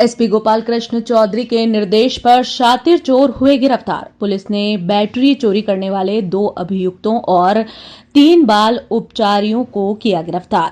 SP Gopal Krishna Chaudhary के निर्देश पर शातिर चोर हुए गिरफ्तार। पुलिस ने बैटरी चोरी करने वाले 2 अभियुक्तों और 3 बाल उपचारियों को किया गिरफ्तार।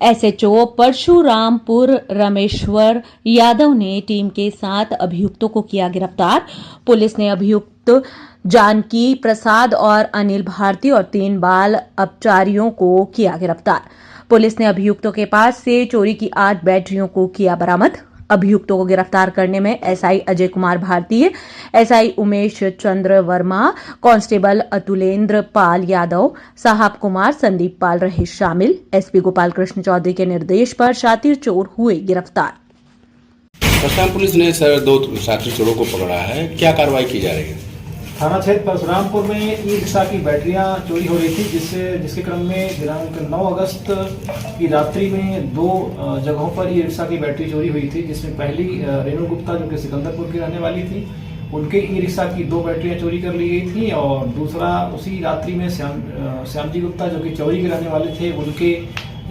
एसएचओ परशुरामपुर रमेश्वर यादव ने टीम के 7 अभियुक्तों को किया गिरफ्तार। पुलिस ने अभियुक्त जानकी प्रसाद और अनिल भारती और 3 बाल अपचारियों को किया गिरफ्तार। पुलिस ने अभियुक्तों के पास से चोरी की 8 बैटरियों को किया बरामद। अभियुक्तों को गिरफ्तार करने में एसआई अजय कुमार भारतीय, एसआई उमेश चंद्र वर्मा, कांस्टेबल अतुलेंद्र पाल यादव, साहब कुमार, संदीप पाल रहे शामिल। एसपी गोपाल कृष्ण चौधरी के निर्देश पर शातिर चोर हुए गिरफ्तार। परशुराम पुलिस ने सर 2 शातिर चोरों को पकड़ा है, क्या कार्रवाई की जा रही है? थाना क्षेत्र परशुरामपुर में ई रिक्शा की बैटरियां चोरी हो रही थी, जिसके क्रम में दिनांक 9 अगस्त की रात्रि में 2 जगहों पर ई रिक्शा की बैटरी चोरी हुई थी, जिसमें पहली रेणु गुप्ता जो कि सिकंदरपुर की रहने वाली थी, उनके ई रिक्शा की 2 बैटरियां चोरी कर ली गई थी। और दूसरा उसी रात्रि में श्यामजी गुप्ता जो कि चौरी के रहने वाले थे, उनके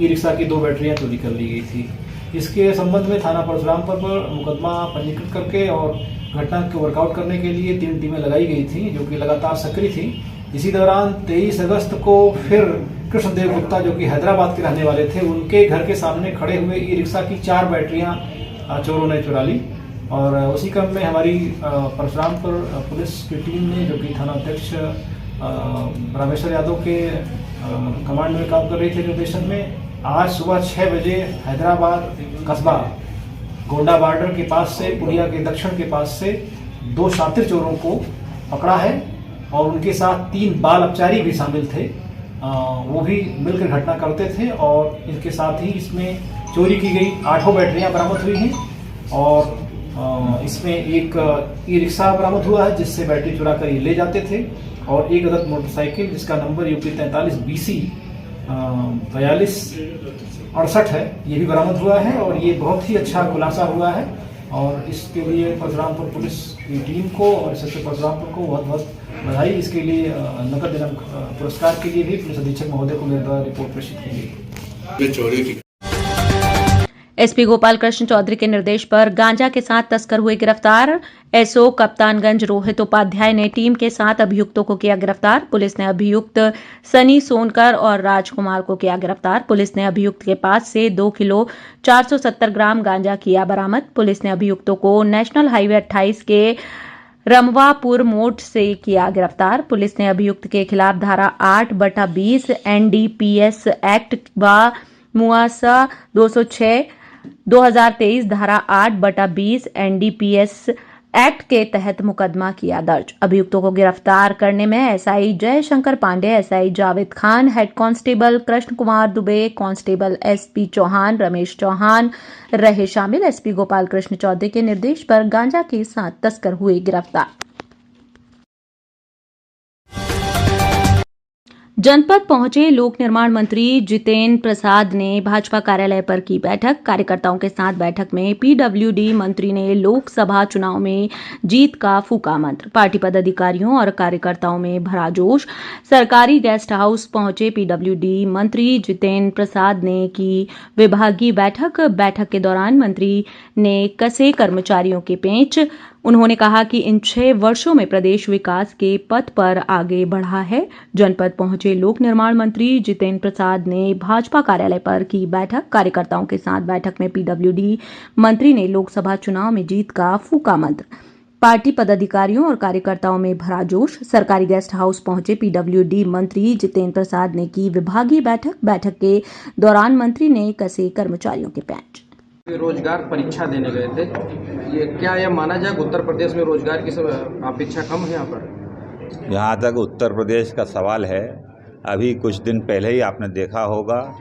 ई रिक्शा की 2 बैटरियां चोरी कर ली गई थी। इसके संबंध में थाना परशुरामपुर पर मुकदमा पंजीकृत करके और घटना को वर्कआउट करने के लिए 3 टीमें लगाई गई थी, जो कि लगातार सक्रिय थी। इसी दौरान 23 अगस्त को फिर कृष्णदेव गुप्ता जो कि हैदराबाद के रहने वाले थे, उनके घर के सामने खड़े हुए ई रिक्शा की 4 बैटरियां चोरों ने चुरा ली। और उसी क्रम में हमारी परशुरामपुर पुलिस की टीम ने, जो कि थाना अध्यक्ष रामेश्वर यादव के कमांड में काम कर रही थी निर्देशन में, आज सुबह 6 बजे हैदराबाद कस्बा गोंडा बॉर्डर के पास से, पुलिया के दक्षिण के पास से 2 शातिर चोरों को पकड़ा है और उनके साथ 3 बाल अपचारी भी शामिल थे। वो भी मिलकर घटना करते थे और इनके साथ ही इसमें चोरी की गई 8 बैटरियां बरामद हुई हैं और इसमें एक ई रिक्शा बरामद हुआ है, जिससे बैटरी चुरा कर ये ले जाते थे, और एक अदद मोटरसाइकिल जिसका नंबर यूपी 43 BC 4268 है, ये भी बरामद हुआ है। और ये बहुत ही अच्छा खुलासा हुआ है और इसके लिए परशुरामपुर पुलिस की टीम को और एसएसपी परशुरामपुर को बहुत बहुत बधाई। इसके लिए नगद इनाम पुरस्कार के लिए भी पुलिस अधीक्षक महोदय को मेरे द्वारा रिपोर्ट प्रेषित की गई। एसपी गोपाल कृष्ण चौधरी के निर्देश पर गांजा के साथ तस्कर हुए गिरफ्तार। एसओ कप्तानगंज रोहित उपाध्याय ने टीम के 7 अभियुक्तों को किया गिरफ्तार। पुलिस ने अभियुक्त सनी सोनकर और राजकुमार को किया गिरफ्तार। पुलिस ने अभियुक्त के पास से 2 किलो 470 ग्राम गांजा किया बरामद। पुलिस ने अभियुक्तों को नेशनल हाईवे 28 के रमवापुर मोड़ से किया गिरफ्तार। पुलिस ने अभियुक्त के खिलाफ धारा 8/20 NDPS एक्ट व मुआसा 206 2023 धारा 8/20 NDPS एक्ट के तहत मुकदमा किया दर्ज। अभियुक्तों को गिरफ्तार करने में SI Jaishankar Pandey, SI Javed Khan, head constable Krishna Kumar Dubey, constable SP Chauhan, Ramesh Chauhan रहे शामिल। एसपी गोपाल कृष्ण चौधरी के निर्देश पर गांजा के साथ तस्कर हुए गिरफ्तार। जनपद पहुंचे लोक निर्माण मंत्री जितेंद्र प्रसाद ने भाजपा कार्यालय पर की बैठक। कार्यकर्ताओं के साथ बैठक में पीडब्ल्यूडी मंत्री ने लोकसभा चुनाव में जीत का फूका मंत्र। पार्टी पदाधिकारियों और कार्यकर्ताओं में भरा जोश। सरकारी गेस्ट हाउस पहुंचे पीडब्ल्यूडी मंत्री जितेंद्र प्रसाद ने की विभागीय बैठक। बैठक के दौरान मंत्री ने कसे कर्मचारियों के पेंच। उन्होंने कहा कि इन 6 वर्षों में प्रदेश विकास के पथ पर आगे बढ़ा है। जनपद पहुंचे लोक निर्माण मंत्री जितेंद्र प्रसाद ने भाजपा कार्यालय पर की बैठक। कार्यकर्ताओं के साथ बैठक में पीडब्ल्यूडी मंत्री ने लोकसभा चुनाव में जीत का फूका मंत्र। पार्टी पदाधिकारियों और कार्यकर्ताओं में भरा जोश। सरकारी गेस्ट हाउस पहुंचे पीडब्ल्यूडी मंत्री जितेंद्र प्रसाद ने की विभागीय बैठक। बैठक के दौरान मंत्री ने कसे कर्मचारियों के पेंच। रोजगार परीक्षा देने गए थे, ये क्या यह माना जाए उत्तर प्रदेश में रोजगार की अपेक्षा कम है? यहाँ पर जहाँ तक उत्तर प्रदेश का सवाल है, अभी कुछ दिन पहले ही आपने देखा होगा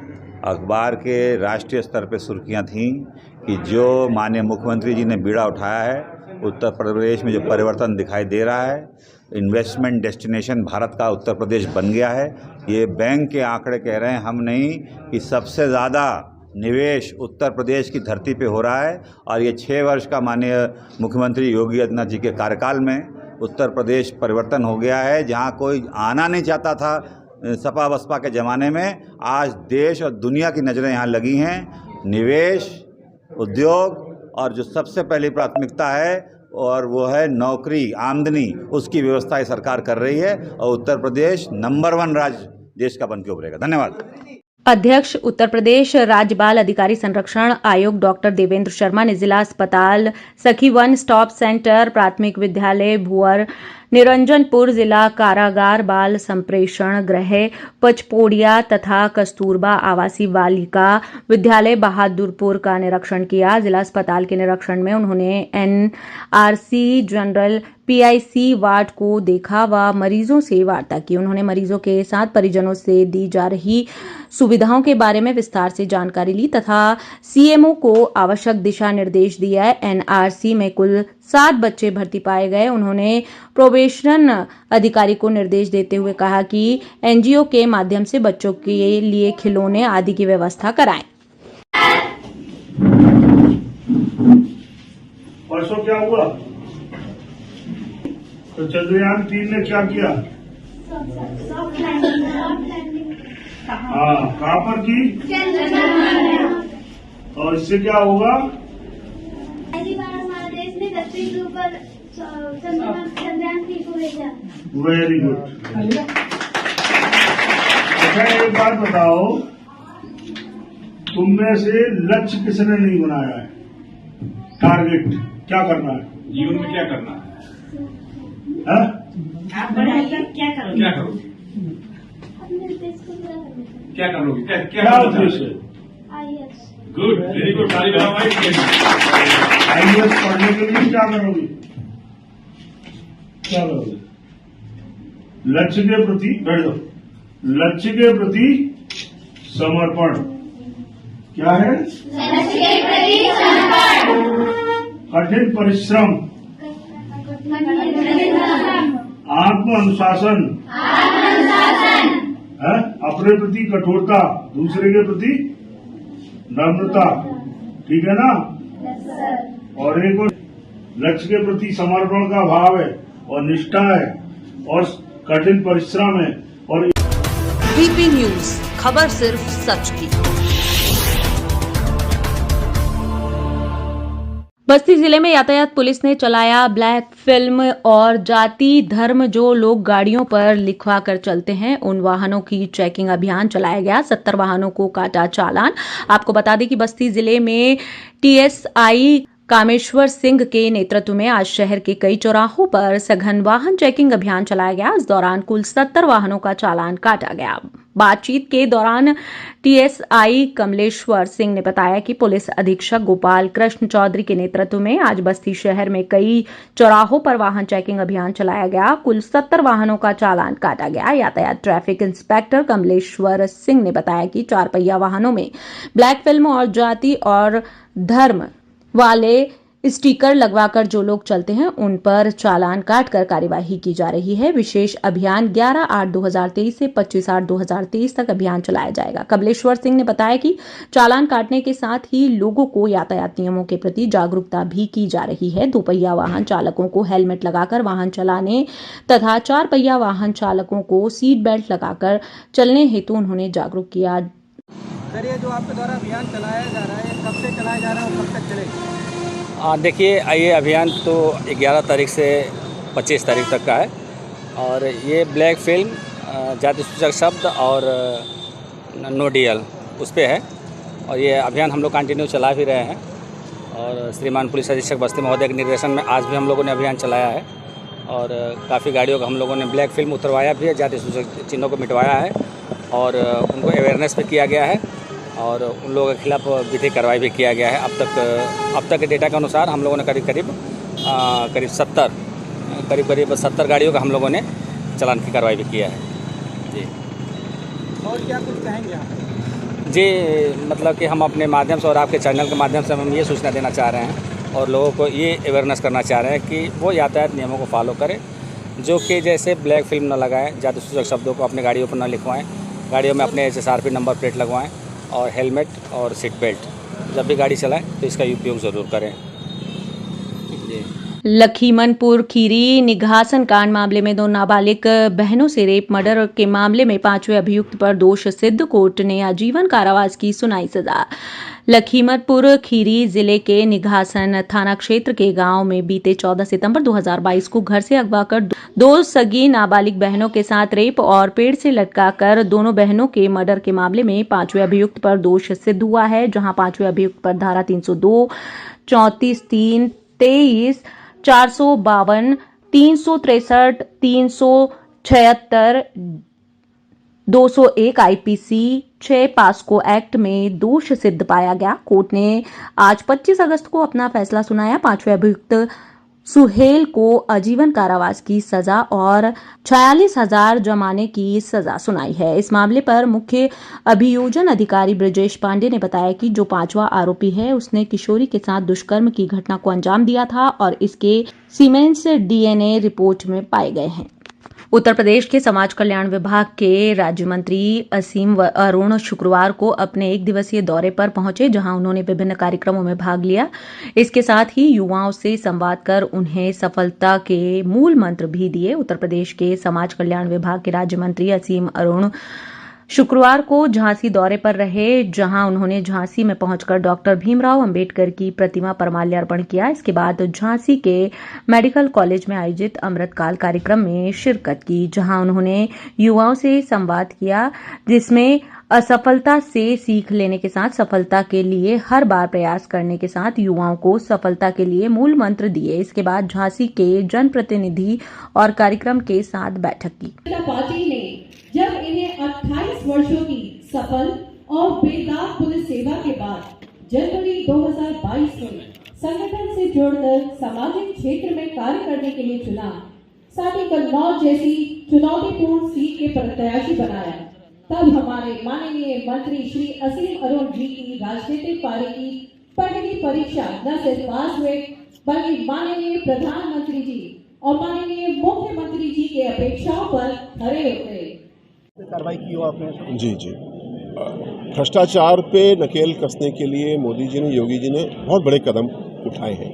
अखबार के राष्ट्रीय स्तर पर सुर्खियाँ थीं कि जो माननीय मुख्यमंत्री जी ने बीड़ा उठाया है, उत्तर प्रदेश में जो परिवर्तन दिखाई दे रहा है, इन्वेस्टमेंट डेस्टिनेशन भारत का उत्तर प्रदेश बन गया है। ये बैंक के आंकड़े कह रहे हैं, हम नहीं, कि सबसे ज़्यादा निवेश उत्तर प्रदेश की धरती पे हो रहा है। और ये 6 वर्ष का माननीय मुख्यमंत्री योगी आदित्यनाथ जी के कार्यकाल में उत्तर प्रदेश परिवर्तन हो गया है। जहाँ कोई आना नहीं चाहता था सपा बसपा के ज़माने में, आज देश और दुनिया की नज़रें यहाँ लगी हैं। निवेश, उद्योग और जो सबसे पहली प्राथमिकता है और वो है नौकरी, आमदनी, उसकी व्यवस्था ये सरकार कर रही है और उत्तर प्रदेश नंबर 1 राज्य देश का बन के उभरेगा। धन्यवाद। अध्यक्ष उत्तर प्रदेश राज्य बाल अधिकारी संरक्षण आयोग डॉक्टर देवेंद्र शर्मा ने जिला अस्पताल सखी वन स्टॉप सेंटर प्राथमिक विद्यालय भुअर निरंजनपुर जिला कारागार बाल संप्रेषण गृह पचपोड़िया तथा कस्तूरबा आवासीय बालिका विद्यालय बहादुरपुर का निरीक्षण किया। जिला अस्पताल के निरीक्षण में उन्होंने एनआरसी जनरल पीआईसी वार्ड को देखा व मरीजों से वार्ता की। उन्होंने मरीजों के साथ परिजनों से दी जा रही सुविधाओं के बारे में विस्तार से जानकारी ली तथा सीएमओ को आवश्यक दिशा निर्देश दिया। एनआरसी में कुल 7 बच्चे भर्ती पाए गए। उन्होंने प्रोबेशन अधिकारी को निर्देश देते हुए कहा कि एनजीओ के माध्यम से बच्चों के लिए खिलौने आदि की व्यवस्था कराएं। परसों क्या हुआ? तो चंद्रयान 3 ने क्या किया? हाँ, कहाँ पर की? और इससे क्या होगा? Very good. अच्छा, एक बात बताओ, तुम में से लक्ष्य किसने नहीं बनाया है? टारगेट क्या करना है जीवन में? क्या करना है? आप बढ़ाइए, क्या करोगे? क्या करोगे? क्या करोगे? क्या उद्देश्य है? Good, very good. आईएएस पढ़ने के लिए क्या करोगे? क्या करोगे? लक्ष्य के प्रति बैठ जाओ। लक्ष्य के प्रति समर्पण क्या है? लक्ष्य के प्रति समर्पण, कठिन परिश्रम, आत्म अनुशासन, अपने प्रति कठोरता, दूसरे के प्रति नम्रता, ठीक है ना? और एक और लक्ष्य के प्रति समर्पण का भाव है और निष्ठा है और कठिन परिश्रम है। और बीपी न्यूज, खबर सिर्फ सच की। बस्ती जिले में यातायात पुलिस ने चलाया ब्लैक फिल्म और जाति धर्म जो लोग गाड़ियों पर लिखवा कर चलते हैं उन वाहनों की चेकिंग अभियान चलाया गया। 70 वाहनों को काटा चालान। आपको बता दें कि बस्ती जिले में टीएसआई कामेश्वर सिंह के नेतृत्व में आज शहर के कई चौराहों पर सघन वाहन चेकिंग अभियान चलाया गया। इस दौरान कुल 70 वाहनों का चालान काटा गया। बातचीत के दौरान टीएसआई कमलेश्वर सिंह ने बताया कि पुलिस अधीक्षक गोपाल कृष्ण चौधरी के नेतृत्व में आज बस्ती शहर में कई चौराहों पर वाहन चेकिंग अभियान चलाया गया। कुल 70 वाहनों का चालान काटा गया। यातायात ट्रैफिक इंस्पेक्टर कमलेश्वर सिंह ने बताया कि 4 पहिया वाहनों में ब्लैक फिल्म और जाति और धर्म वाले स्टिकर लगवाकर जो लोग चलते हैं उन पर चालान काटकर कार्यवाही की जा रही है। विशेष अभियान 11/8/2023 से 25/8/2023 तक अभियान चलाया जाएगा। कमलेश्वर सिंह ने बताया कि चालान काटने के साथ ही लोगों को यातायात नियमों के प्रति जागरूकता भी की जा रही है। 2 पहिया वाहन चालकों को हेलमेट लगाकर वाहन चलाने तथा 4 पहिया वाहन चालकों को सीट बेल्ट लगाकर चलने हेतु उन्होंने जागरूक किया। सर, ये जो आपके द्वारा अभियान चलाया जा रहा है, कब से चलाया जा रहा है और कब तक चलेगा? देखिए, ये अभियान तो 11 तारीख से 25 तारीख तक का है और ये ब्लैक फिल्म जाति सूचक शब्द और नो डीएल उस पर है और ये अभियान हम लोग कंटिन्यू चला भी रहे हैं। और श्रीमान पुलिस अधीक्षक बस्ती महोदय के निर्देशन में आज भी हम लोगों ने अभियान चलाया है और काफ़ी गाड़ियों का हम लोगों ने ब्लैक फिल्म उतरवाया भी है, जाति सूचक चिन्हों को मिटवाया है और उनको अवेयरनेस भी किया गया है और उन लोगों के खिलाफ विधिक कार्रवाई भी किया गया है। अब तक के डेटा के अनुसार हम लोगों ने करीब 70 गाड़ियों का हम लोगों ने चालान की कार्रवाई भी किया है जी। और क्या कुछ कहेंगे आप? जी, मतलब कि हम अपने माध्यम से और आपके चैनल के माध्यम से हम ये सूचना देना चाह रहे हैं और लोगों को ये अवेयरनेस करना चाह रहे हैं कि वो यातायात नियमों को फॉलो करें, जो कि जैसे ब्लैक फिल्म न लगाएं, जाति सूचक शब्दों को अपने गाड़ियों पर न लिखवाएं, गाड़ियों में अपने HSRP नंबर प्लेट लगवाएं और हेलमेट और सीट बेल्ट जब भी गाड़ी चलाएं तो इसका उपयोग ज़रूर करें जी। लखीमनपुर खीरी निघासन कांड मामले में 2 नाबालिग बहनों से रेप मर्डर के मामले में 5वें अभियुक्त पर दोष सिद्ध। कोर्ट ने आजीवन कारावास की सुनाई सजा। लखीमतपुर खीरी जिले के निघासन थाना क्षेत्र के गांव में बीते 14 सितंबर 2022 को घर से अगवा कर दो सगी नाबालिग बहनों के साथ रेप और पेड़ से लटकाकर दोनों बहनों के मर्डर के मामले में पांचवें अभियुक्त पर दोष सिद्ध हुआ है, जहां पांचवें अभियुक्त पर धारा 302, 34, 3, 23, 452, 363, 376, 201 आईपीसी 6 पास्को एक्ट में दोष सिद्ध पाया गया। कोर्ट ने आज 25 अगस्त को अपना फैसला सुनाया। पांचवें अभियुक्त सुहेल को आजीवन कारावास की सजा और 46,000 जुर्माने की सजा सुनाई है। इस मामले पर मुख्य अभियोजन अधिकारी ब्रजेश पांडे ने बताया कि जो पांचवा आरोपी है उसने किशोरी के साथ दुष्कर्म की घटना को अंजाम दिया था और इसके सीमेंस डीएनए रिपोर्ट में पाए गए हैं। उत्तर प्रदेश के समाज कल्याण विभाग के राज्य मंत्री असीम अरुण शुक्रवार को अपने एक दिवसीय दौरे पर पहुंचे, जहां उन्होंने विभिन्न कार्यक्रमों में भाग लिया। इसके साथ ही युवाओं से संवाद कर उन्हें सफलता के मूल मंत्र भी दिए। उत्तर प्रदेश के समाज कल्याण विभाग के राज्य मंत्री असीम अरुण शुक्रवार को झांसी दौरे पर रहे, जहां उन्होंने झांसी में पहुंचकर डॉक्टर भीमराव अंबेडकर की प्रतिमा पर माल्यार्पण किया। इसके बाद झांसी के मेडिकल कॉलेज में आयोजित अमृतकाल कार्यक्रम में शिरकत की, जहां उन्होंने युवाओं से संवाद किया, जिसमें असफलता से सीख लेने के साथ सफलता के लिए हर बार प्रयास करने के साथ युवाओं को सफलता के लिए मूल मंत्र दिए। इसके बाद झांसी के जनप्रतिनिधि और कार्यक्रम के साथ बैठक की। पार्टी ने जब इन्हें 28 वर्षों की सफल और बेदाग पुलिस सेवा के बाद जनवरी 2022 में संगठन से जोड़कर सामाजिक क्षेत्र में कार्य करने के लिए चुना, साथ ही कन्नौज जैसी चुनौतीपूर्ण सीट के प्रत्याशी बनाया, तब हमारे माननीय मंत्री श्री असीम अरुण जी की राजनीतिक पारी की पहली परीक्षा न सिर्फ पास हुए बल्कि माननीय प्रधानमंत्री जी और माननीय मुख्यमंत्री जी के अपेक्षाओं पर खरे उतरे। कार्रवाई की हो आपने? जी जी, भ्रष्टाचार पे नकेल कसने के लिए मोदी जी ने, योगी जी ने बहुत बड़े कदम उठाए हैं,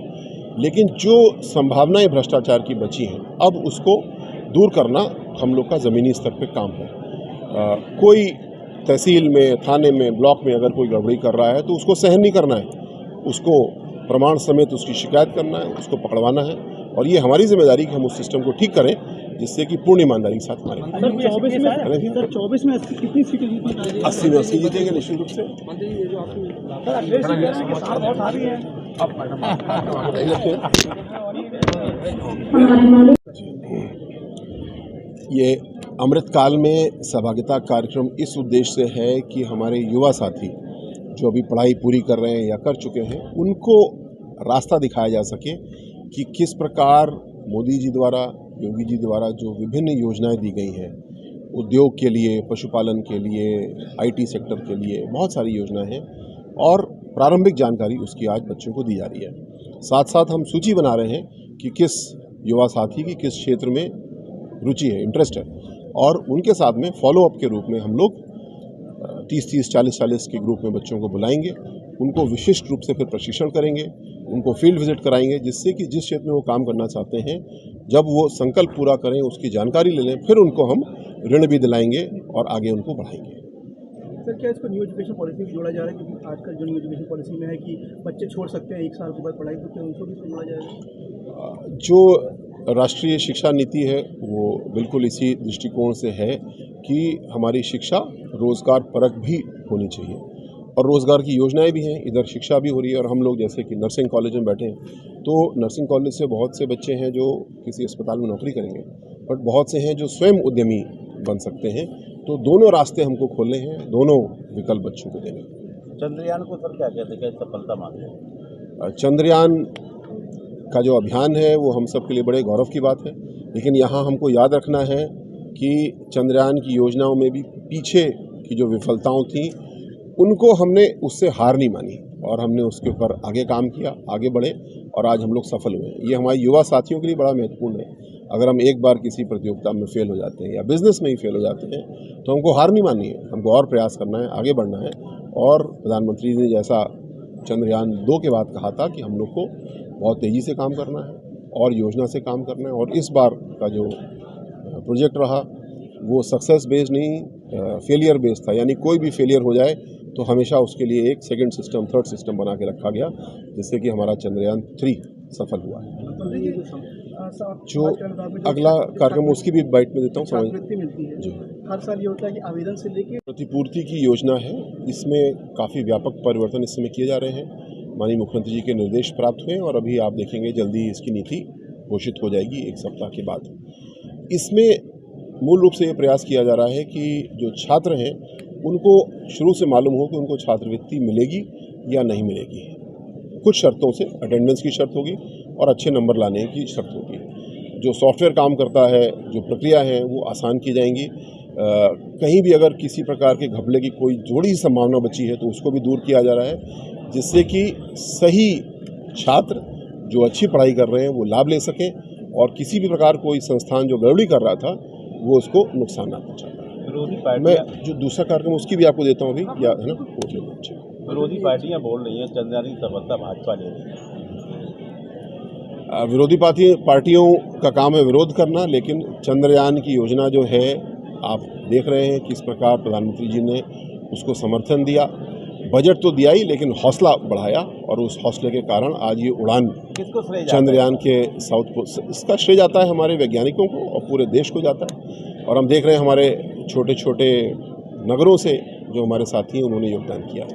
लेकिन जो संभावनाएं भ्रष्टाचार की बची हैं अब उसको दूर करना हम लोग का ज़मीनी स्तर पे काम है। कोई तहसील में, थाने में, ब्लॉक में अगर कोई गड़बड़ी कर रहा है तो उसको सहन नहीं करना है, उसको प्रमाण समेत उसकी शिकायत करना है, उसको पकड़वाना है, और ये हमारी जिम्मेदारी कि हम उस सिस्टम को ठीक करें जिससे कि पूर्ण ईमानदारी के साथ हमारे 24 में कितनी सीटें जीतेंगे? 80 में 80 जीतेंगे निश्चित रूप से। ये अमृतकाल में सहभागिता कार्यक्रम इस उद्देश्य से है कि हमारे युवा साथी जो अभी पढ़ाई पूरी कर रहे हैं या कर चुके हैं उनको रास्ता दिखाया जा सके कि किस प्रकार मोदी जी द्वारा, योगी जी द्वारा जो विभिन्न योजनाएं दी गई हैं, उद्योग के लिए, पशुपालन के लिए, आईटी सेक्टर के लिए बहुत सारी योजनाएं हैं और प्रारंभिक जानकारी उसकी आज बच्चों को दी जा रही है। साथ साथ हम सूची बना रहे हैं कि किस युवा साथी की किस क्षेत्र में रुचि है, इंटरेस्ट है, और उनके साथ में फॉलोअप के रूप में हम लोग 30-30, 40-40 के ग्रुप में बच्चों को बुलाएंगे, उनको विशिष्ट रूप से फिर प्रशिक्षण करेंगे, उनको फील्ड विजिट कराएंगे, जिससे कि जिस क्षेत्र में वो काम करना चाहते हैं जब वो संकल्प पूरा करें, उसकी जानकारी ले लें, फिर उनको हम ऋण भी दिलाएंगे और आगे उनको बढ़ाएंगे। सर, क्या इसको न्यू एजुकेशन पॉलिसी में जोड़ा जा रहा है? क्योंकि आजकल जो न्यू एजुकेशन पॉलिसी में है कि बच्चे छोड़ सकते हैं 1 साल के बाद पढ़ाई, तो क्या उनको भी जोड़ा जाएगा? जो राष्ट्रीय शिक्षा नीति है वो बिल्कुल इसी दृष्टिकोण से है कि हमारी शिक्षा रोजगार परक भी होनी चाहिए और रोजगार की योजनाएं भी हैं, इधर शिक्षा भी हो रही है। और हम लोग जैसे कि नर्सिंग कॉलेज में बैठे हैं तो नर्सिंग कॉलेज से बहुत से बच्चे हैं जो किसी अस्पताल में नौकरी करेंगे, बट बहुत से हैं जो स्वयं उद्यमी बन सकते हैं। तो दोनों रास्ते हमको खोलने हैं, दोनों विकल्प बच्चों को देने। चंद्रयान को सर क्या कहते हैं, सफलता मानते हैं? चंद्रयान का जो अभियान है वो हम सब के लिए बड़े गौरव की बात है, लेकिन यहाँ हमको याद रखना है कि चंद्रयान की योजनाओं में भी पीछे की जो विफलताओं थी उनको हमने उससे हार नहीं मानी और हमने उसके ऊपर आगे काम किया, आगे बढ़े और आज हम लोग सफल हुए हैं। ये हमारे युवा साथियों के लिए बड़ा महत्वपूर्ण है। अगर हम एक बार किसी प्रतियोगिता में फेल हो जाते हैं या बिजनेस में ही फेल हो जाते हैं तो हमको हार नहीं माननी है, हमको और प्रयास करना है, आगे बढ़ना है। और प्रधानमंत्री जी ने जैसा चंद्रयान 2 के बाद कहा था कि हम लोग को बहुत तेज़ी से काम करना है और योजना से काम करना है, और इस बार का जो प्रोजेक्ट रहा वो सक्सेस बेस्ड नहीं, फेलियर बेस्ड था, यानी कोई भी फेलियर हो जाए तो हमेशा उसके लिए एक सेकंड सिस्टम, थर्ड सिस्टम बना के रखा गया, जिससे कि हमारा चंद्रयान 3 सफल हुआ है। जो अगला कार्यक्रम उसकी भी बाइट में देता हूँ, समझ मिलती है जी। हर साल ये होता है कि आवेदन से लेके प्रतिपूर्ति की योजना है, इसमें काफ़ी व्यापक परिवर्तन इस समय किए जा रहे हैं। माननीय मुख्यमंत्री जी के निर्देश प्राप्त हुए और अभी आप देखेंगे जल्दी इसकी नीति घोषित हो जाएगी 1 सप्ताह के बाद। इसमें मूल रूप से ये प्रयास किया जा रहा है कि जो छात्र हैं उनको शुरू से मालूम हो कि उनको छात्रवृत्ति मिलेगी या नहीं मिलेगी। कुछ शर्तों से अटेंडेंस की शर्त होगी और अच्छे नंबर लाने की शर्त होगी। जो सॉफ्टवेयर काम करता है, जो प्रक्रिया है वो आसान की जाएंगी। कहीं भी अगर किसी प्रकार के घपले की कोई थोड़ी सी संभावना बची है तो उसको भी दूर किया जा रहा है, जिससे कि सही छात्र जो अच्छी पढ़ाई कर रहे हैं वो लाभ ले सकें और किसी भी प्रकार कोई संस्थान जो गड़बड़ी कर रहा था वो उसको नुकसान ना पहुँचाए। मैं जो दूसरा कार्यक्रम उसकी भी आपको देता हूँ अभी, या है ना। विरोधी पार्टियां बोल रही हैं चंद्रयान की सफलता भाजपा ले रही है। विरोधी पार्टियों का काम है विरोध करना, लेकिन चंद्रयान की योजना जो है आप देख रहे हैं किस प्रकार प्रधानमंत्री जी ने उसको समर्थन दिया। बजट तो दिया ही, लेकिन हौसला बढ़ाया और उस हौसले के कारण आज ये उड़ान चंद्रयान के साउथ पोल, इसका श्रेय जाता है हमारे वैज्ञानिकों को और पूरे देश को जाता है। और हम देख रहे हैं हमारे छोटे छोटे नगरों से जो हमारे साथी हैं उन्होंने योगदान किया।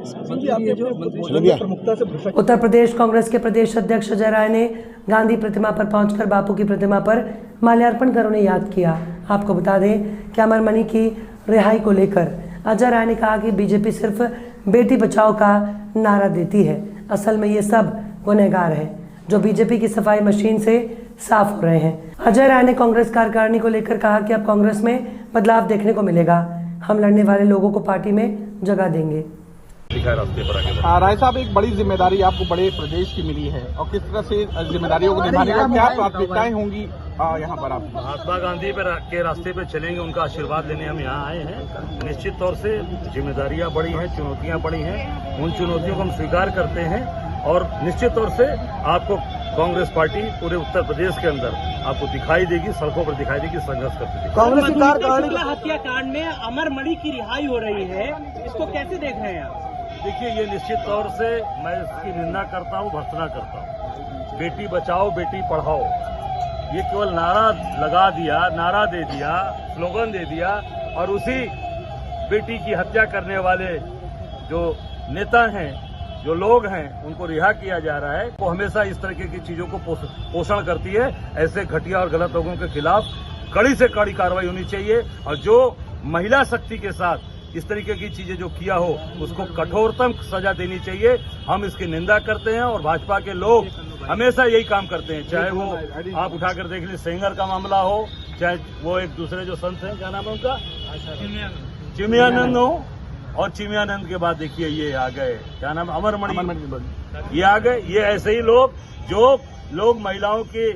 उत्तर प्रदेश कांग्रेस के प्रदेश अध्यक्ष अजय राय ने गांधी प्रतिमा पर पहुंचकर बापू की प्रतिमा पर माल्यार्पण कर उन्हें याद किया। आपको बता दें कि अमर मणि की रिहाई को लेकर अजय राय ने कहा कि बीजेपी सिर्फ बेटी बचाओ का नारा देती है, असल में ये सब गुनहगार हैं जो बीजेपी की सफाई मशीन से साफ हो रहे हैं। अजय राय ने कांग्रेस कार्यकारिणी को लेकर कहा कि अब कांग्रेस में बदलाव देखने को मिलेगा, हम लड़ने वाले लोगों को पार्टी में जगह देंगे। राय साहब, एक बड़ी जिम्मेदारी आपको बड़े प्रदेश की मिली है और किस तरह से जिम्मेदारियों को निभाने का क्या प्राथमिकताएं होंगी यहाँ पर? आप महात्मा गांधी के रास्ते पे चलेंगे, उनका आशीर्वाद लेने हम यहाँ आए हैं। निश्चित तौर से जिम्मेदारियां बड़ी हैं, चुनौतियां बड़ी हैं, उन चुनौतियों को हम स्वीकार करते हैं और निश्चित तौर से आपको कांग्रेस पार्टी पूरे उत्तर प्रदेश के अंदर आपको दिखाई देगी, सड़कों पर दिखाई देगी, संघर्ष करती है। कांग्रेस हत्याकांड में अमर मणि की रिहाई हो रही है, इसको कैसे देख रहे हैं आप? देखिए, ये निश्चित तौर से मैं इसकी निंदा करता हूँ, भर्त्सना करता हूँ। बेटी बचाओ बेटी पढ़ाओ, ये केवल नारा लगा दिया, नारा दे दिया, स्लोगन दे दिया और उसी बेटी की हत्या करने वाले जो नेता हैं, जो लोग हैं, उनको रिहा किया जा रहा है। वो हमेशा इस तरह की चीजों को पोषण करती है। ऐसे घटिया और गलत लोगों के खिलाफ कड़ी से कड़ी कार्रवाई होनी चाहिए और जो महिला शक्ति के साथ इस तरीके की चीजें जो किया हो उसको कठोरतम सजा देनी चाहिए। हम इसकी निंदा करते हैं और भाजपा के लोग हमेशा यही काम करते हैं, चाहे वो आप उठाकर देख लीजिए सेंगर का मामला हो, चाहे वो एक दूसरे जो संत हैं, क्या नाम है उनका, चिमयानंद हो, और चिमयानंद के बाद देखिए ये आ गए, क्या नाम, अमर मणि, ये आ गए। ये ऐसे ही लोग जो लोग महिलाओं की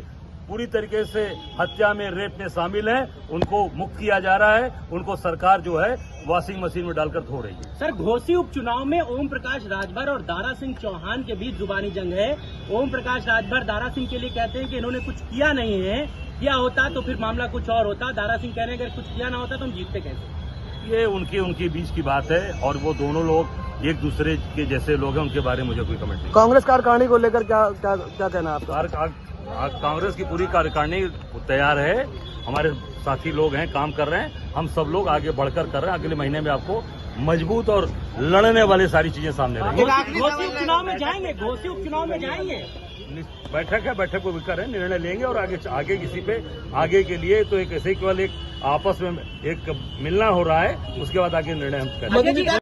पूरी तरीके से हत्या में, रेप में शामिल हैं, उनको मुक्त किया जा रहा है। उनको सरकार जो है वॉशिंग मशीन में डालकर धो रही है। सर, घोसी उपचुनाव में ओम प्रकाश राजभर और दारा सिंह चौहान के बीच जुबानी जंग है। ओम प्रकाश राजभर दारा सिंह के लिए कहते हैं कि इन्होंने कुछ किया नहीं है, किया होता तो फिर मामला कुछ और होता। दारा सिंह कह रहे हैं अगर कुछ किया ना होता तो हम जीतते कैसे। ये उनके बीच की बात है और वो दोनों लोग एक दूसरे के जैसे लोग हैं, उनके बारे में मुझे कोई कमेंट नहीं। कांग्रेस कार्यकारिणी को लेकर क्या कहना है आपका? कांग्रेस की पूरी कार्यकारिणी तैयार है, हमारे साथी लोग हैं, काम कर रहे हैं, हम सब लोग आगे बढ़कर कर रहे हैं। अगले महीने में आपको मजबूत और लड़ने वाले सारी चीजें सामने रहेंगी। घोसी उपचुनाव में जाएंगे, घोसी उपचुनाव में जाएंगे। बैठक है, बैठक को भी करें, निर्णय लेंगे और आगे किसी पे आगे के लिए तो एक ऐसे केवल एक आपस में एक मिलना हो रहा है, उसके बाद आगे निर्णय हम करेंगे।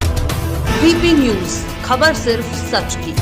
VP न्यूज, खबर सिर्फ सच की।